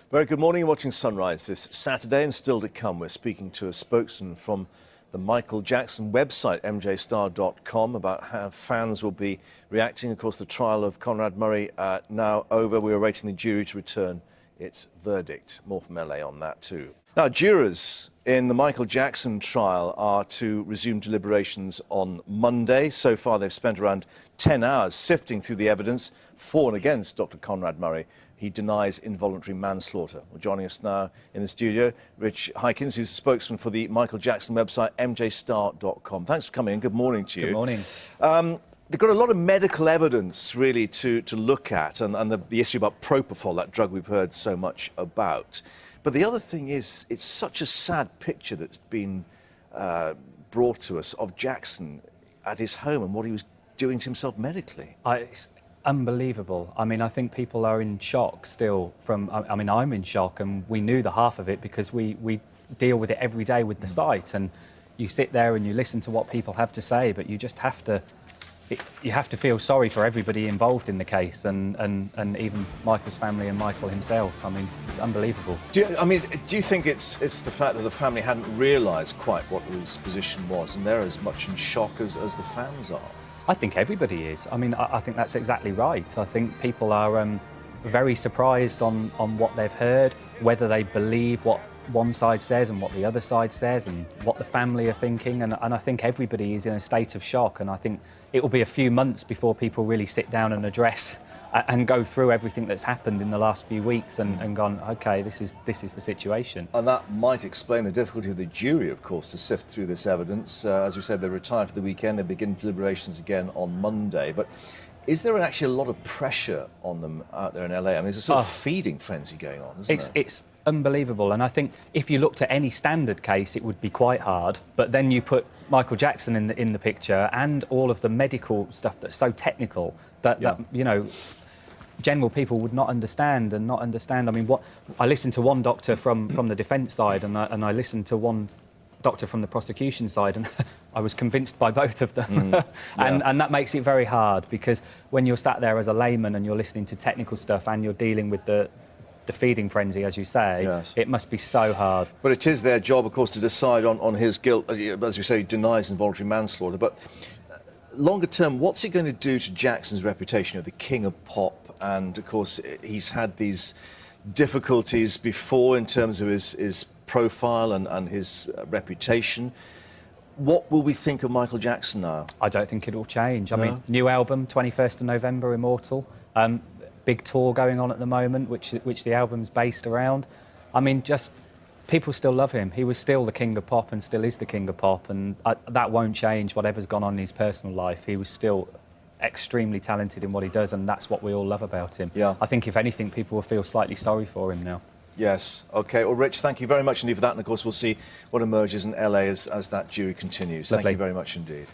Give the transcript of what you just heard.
Very good morning. You're watching Sunrise this Saturday, and still to come, we're speaking to a spokesman from the Michael Jackson website, mjstar.com, about how fans will be reacting. Of course, the trial of Conrad Murray now over. We're awaiting the jury to return its verdict. More from LA on that too. Now, jurors in the Michael Jackson trial are to resume deliberations on Monday. So far, they've spent around 10 hours sifting through the evidence for and against Dr. Conrad Murray. He denies involuntary manslaughter. Well, joining us now in the studio, Rich Hykins, who's the spokesman for the Michael Jackson website, mjstar.com. Thanks for coming in. Good morning to you. Good morning. They've got a lot of medical evidence, really, to look at, and the issue about propofol, that drug we've heard so much about. But the other thing is, it's such a sad picture that's been brought to us of Jackson at his home and what he was doing to himself medically. It's unbelievable. I mean, I think people are in shock still from... I mean, I'm in shock, and we knew the half of it because we deal with it every day with the site, and you sit there and you listen to what people have to say, but you just have to... You have to feel sorry for everybody involved in the case, and even Michael's family and Michael himself. I mean, unbelievable. Do you think it's the fact that the family hadn't realised quite what his position was, and they're as much in shock as the fans are? I think everybody is. I mean, I think that's exactly right. I think people are very surprised on what they've heard, whether they believe what one side says and what the other side says and what the family are thinking, and I think everybody is in a state of shock, and I think it will be a few months before people really sit down and address and go through everything that's happened in the last few weeks and gone, OK, this is the situation. And that might explain the difficulty of the jury, of course, to sift through this evidence. As we said, they retired for the weekend. They begin deliberations again on Monday. But is there actually a lot of pressure on them out there in LA? I mean, there's a sort of feeding frenzy going on, isn't there? It's unbelievable, and I think if you looked at any standard case, it would be quite hard. But then you put Michael Jackson in the picture, and all of the medical stuff that's so technical that you know, general people would not understand. I mean, I listened to one doctor from the defence side, and I listened to one doctor from the prosecution side, and I was convinced by both of them. And that makes it very hard, because when you're sat there as a layman and you're listening to technical stuff and you're dealing with the feeding frenzy, as you say, it must be so hard. But it is their job, of course, to decide on his guilt. As you say, he denies involuntary manslaughter. But longer term, what's it going to do to Jackson's reputation of the king of pop? And, of course, he's had these difficulties before in terms of his profile and his reputation. What will we think of Michael Jackson now? I don't think it will change. I mean, new album, 21st of November, Immortal. Big tour going on at the moment, which the album's based around. I mean, just people still love him. He was still the king of pop and still is the king of pop, and that won't change whatever's gone on in his personal life. He was still extremely talented in what he does, and that's what we all love about him. I think, if anything, people will feel slightly sorry for him now. Yes. OK. Well, Rich, thank you very much indeed for that, and of course we'll see what emerges in LA as that jury continues. Lovely. Thank you very much indeed.